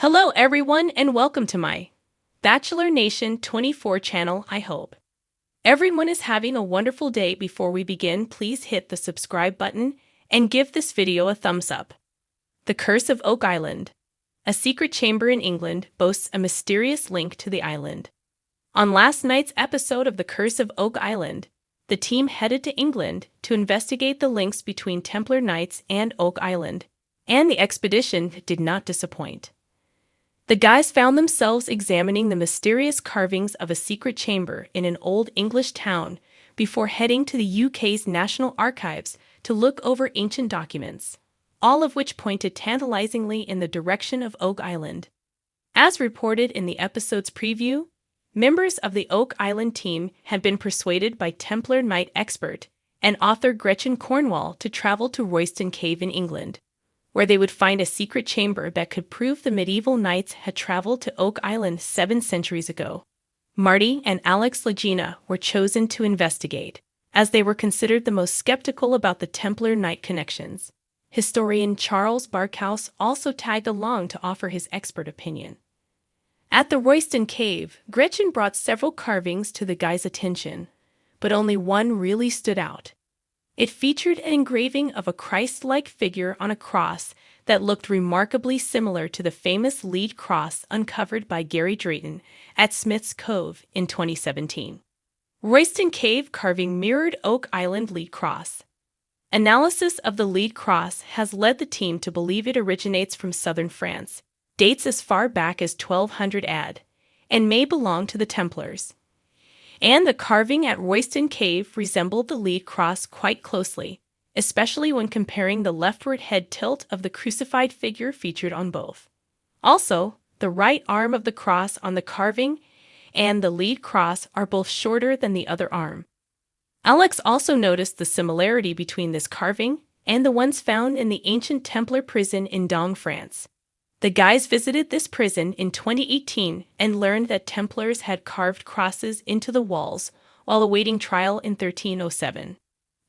Hello, everyone, and welcome to my Bachelor Nation 24 channel. I hope everyone is having a wonderful day. Before we begin, please hit the subscribe button and give this video a thumbs up. The Curse of Oak Island. A secret chamber in England boasts a mysterious link to the island. On last night's episode of The Curse of Oak Island, the team headed to England to investigate the links between Templar Knights and Oak Island, and the expedition did not disappoint. The guys found themselves examining the mysterious carvings of a secret chamber in an old English town before heading to the UK's National Archives to look over ancient documents, all of which pointed tantalizingly in the direction of Oak Island. As reported in the episode's preview, members of the Oak Island team had been persuaded by Templar Knight expert and author Gretchen Cornwall to travel to Royston Cave in England, where they would find a secret chamber that could prove the medieval knights had traveled to Oak Island 7 centuries ago. Marty and Alex Lagina were chosen to investigate, as they were considered the most skeptical about the Templar Knight connections. Historian Charles Barkhouse also tagged along to offer his expert opinion. At the Royston Cave, Gretchen brought several carvings to the guys' attention, but only one really stood out. It featured an engraving of a Christ-like figure on a cross that looked remarkably similar to the famous lead cross uncovered by Gary Drayton at Smith's Cove in 2017. Royston Cave carving mirrored Oak Island lead cross. Analysis of the lead cross has led the team to believe it originates from southern France, dates as far back as 1200 AD, and may belong to the Templars. And the carving at Royston Cave resembled the lead cross quite closely, especially when comparing the leftward head tilt of the crucified figure featured on both. Also, the right arm of the cross on the carving and the lead cross are both shorter than the other arm. Alex also noticed the similarity between this carving and the ones found in the ancient Templar prison in Dong, France. The guys visited this prison in 2018 and learned that Templars had carved crosses into the walls while awaiting trial in 1307.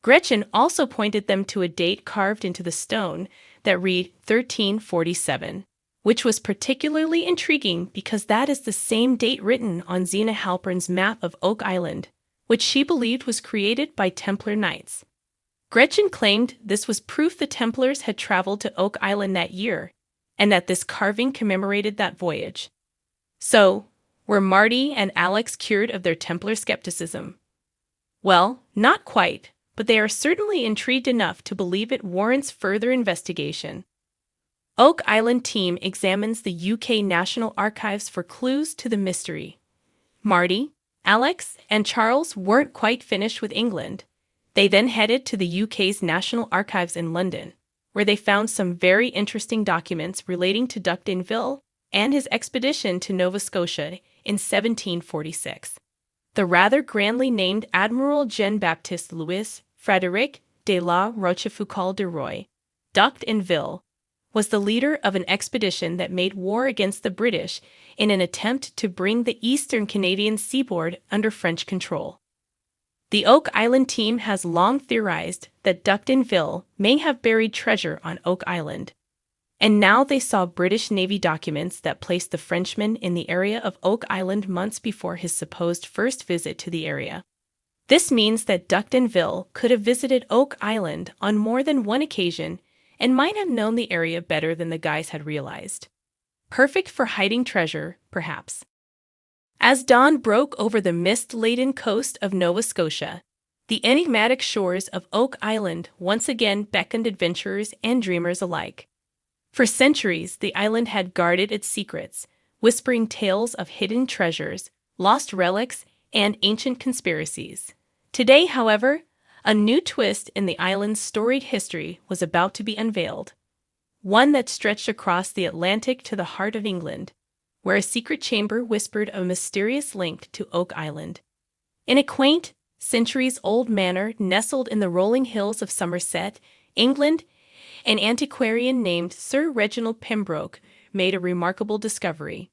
Gretchen also pointed them to a date carved into the stone that read 1347, which was particularly intriguing because that is the same date written on Zena Halpern's map of Oak Island, which she believed was created by Templar Knights. Gretchen claimed this was proof the Templars had traveled to Oak Island that year, and that this carving commemorated that voyage. So, were Marty and Alex cured of their Templar skepticism? Well, not quite, but they are certainly intrigued enough to believe it warrants further investigation. Oak Island team examines the UK National Archives for clues to the mystery. Marty, Alex, and Charles weren't quite finished with England. They then headed to the UK's National Archives in London, where they found some very interesting documents relating to Duc d'Anville and his expedition to Nova Scotia in 1746. The rather grandly named Admiral Jean-Baptiste Louis Frédéric de la Rochefoucauld de Roy, Duc d'Anville, was the leader of an expedition that made war against the British in an attempt to bring the eastern Canadian seaboard under French control. The Oak Island team has long theorized that Duc d'Anville may have buried treasure on Oak Island, and now they saw British Navy documents that placed the Frenchman in the area of Oak Island months before his supposed first visit to the area. This means that Duc d'Anville could have visited Oak Island on more than one occasion and might have known the area better than the guys had realized. Perfect for hiding treasure, perhaps. As dawn broke over the mist-laden coast of Nova Scotia, the enigmatic shores of Oak Island once again beckoned adventurers and dreamers alike. For centuries, the island had guarded its secrets, whispering tales of hidden treasures, lost relics, and ancient conspiracies. Today, however, a new twist in the island's storied history was about to be unveiled, one that stretched across the Atlantic to the heart of England, where a secret chamber whispered a mysterious link to Oak Island. In a quaint, centuries-old manor nestled in the rolling hills of Somerset, England, an antiquarian named Sir Reginald Pembroke made a remarkable discovery.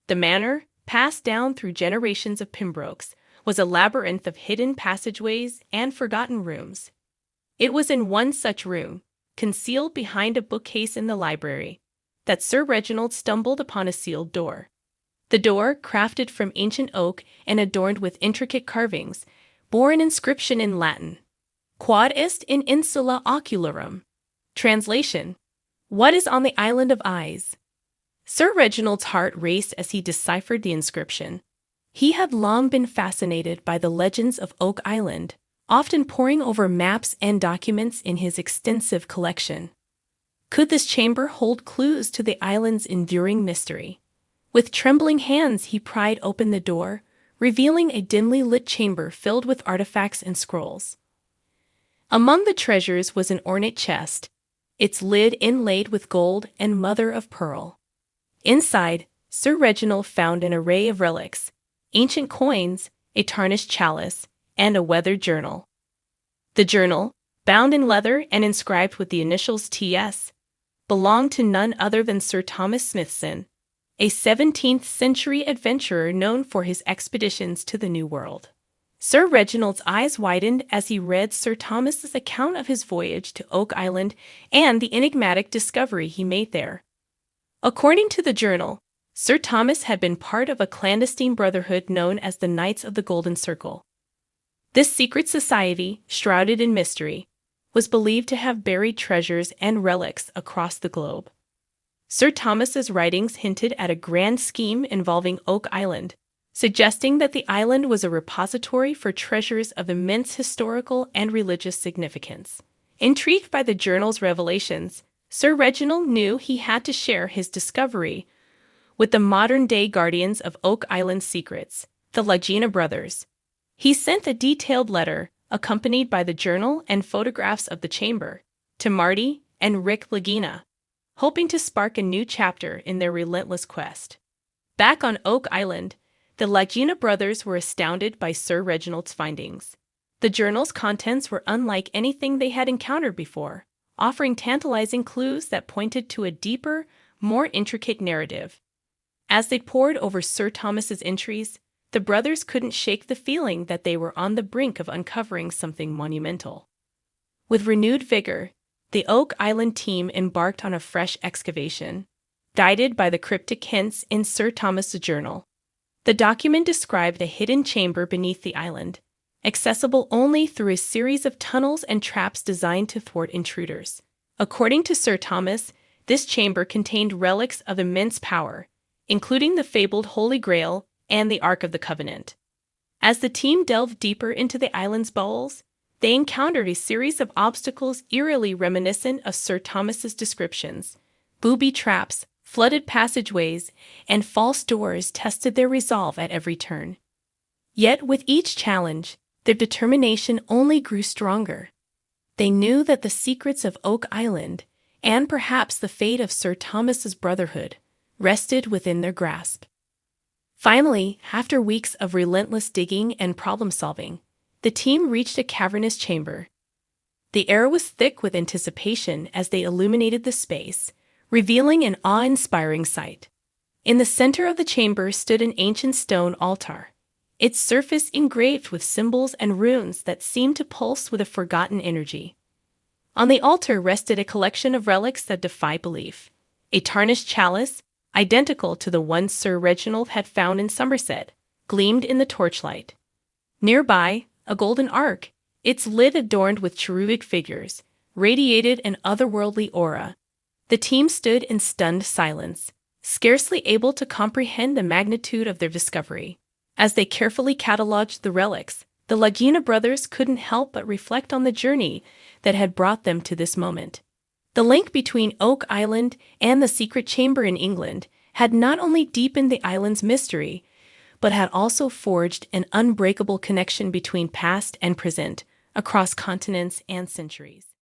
The manor, passed down through generations of Pembrokes, was a labyrinth of hidden passageways and forgotten rooms. It was in one such room, concealed behind a bookcase in the library, that Sir Reginald stumbled upon a sealed door. The door, crafted from ancient oak and adorned with intricate carvings, bore an inscription in Latin: Quod est in insula ocularum. Translation: What is on the island of eyes? Sir Reginald's heart raced as he deciphered the inscription. He had long been fascinated by the legends of Oak Island, often poring over maps and documents in his extensive collection. Could this chamber hold clues to the island's enduring mystery? With trembling hands, he pried open the door, revealing a dimly lit chamber filled with artifacts and scrolls. Among the treasures was an ornate chest, its lid inlaid with gold and mother of pearl. Inside, Sir Reginald found an array of relics, ancient coins, a tarnished chalice, and a weathered journal. The journal, bound in leather and inscribed with the initials T.S., belonged to none other than Sir Thomas Smithson, a 17th-century adventurer known for his expeditions to the New World. Sir Reginald's eyes widened as he read Sir Thomas's account of his voyage to Oak Island and the enigmatic discovery he made there. According to the journal, Sir Thomas had been part of a clandestine brotherhood known as the Knights of the Golden Circle. This secret society, shrouded in mystery, was believed to have buried treasures and relics across the globe. Sir Thomas's writings hinted at a grand scheme involving Oak Island, suggesting that the island was a repository for treasures of immense historical and religious significance. Intrigued by the journal's revelations, Sir Reginald knew he had to share his discovery with the modern-day guardians of Oak Island's secrets, the Lagina brothers. He sent a detailed letter, accompanied by the journal and photographs of the chamber, to Marty and Rick Lagina, hoping to spark a new chapter in their relentless quest. Back on Oak Island, the Lagina brothers were astounded by Sir Reginald's findings. The journal's contents were unlike anything they had encountered before, offering tantalizing clues that pointed to a deeper, more intricate narrative. As they pored over Sir Thomas's entries, the brothers couldn't shake the feeling that they were on the brink of uncovering something monumental. With renewed vigor, the Oak Island team embarked on a fresh excavation, guided by the cryptic hints in Sir Thomas's journal. The document described a hidden chamber beneath the island, accessible only through a series of tunnels and traps designed to thwart intruders. According to Sir Thomas, this chamber contained relics of immense power, including the fabled Holy Grail and the Ark of the Covenant. As the team delved deeper into the island's bowels, they encountered a series of obstacles eerily reminiscent of Sir Thomas's descriptions. Booby traps, flooded passageways, and false doors tested their resolve at every turn. Yet with each challenge, their determination only grew stronger. They knew that the secrets of Oak Island, and perhaps the fate of Sir Thomas's brotherhood, rested within their grasp. Finally, after weeks of relentless digging and problem-solving, the team reached a cavernous chamber. The air was thick with anticipation as they illuminated the space, revealing an awe-inspiring sight. In the center of the chamber stood an ancient stone altar, its surface engraved with symbols and runes that seemed to pulse with a forgotten energy. On the altar rested a collection of relics that defy belief. A tarnished chalice, identical to the one Sir Reginald had found in Somerset, gleamed in the torchlight. Nearby, a golden ark, its lid adorned with cherubic figures, radiated an otherworldly aura. The team stood in stunned silence, scarcely able to comprehend the magnitude of their discovery. As they carefully cataloged the relics, the Lagina brothers couldn't help but reflect on the journey that had brought them to this moment. The link between Oak Island and the secret chamber in England had not only deepened the island's mystery, but had also forged an unbreakable connection between past and present, across continents and centuries.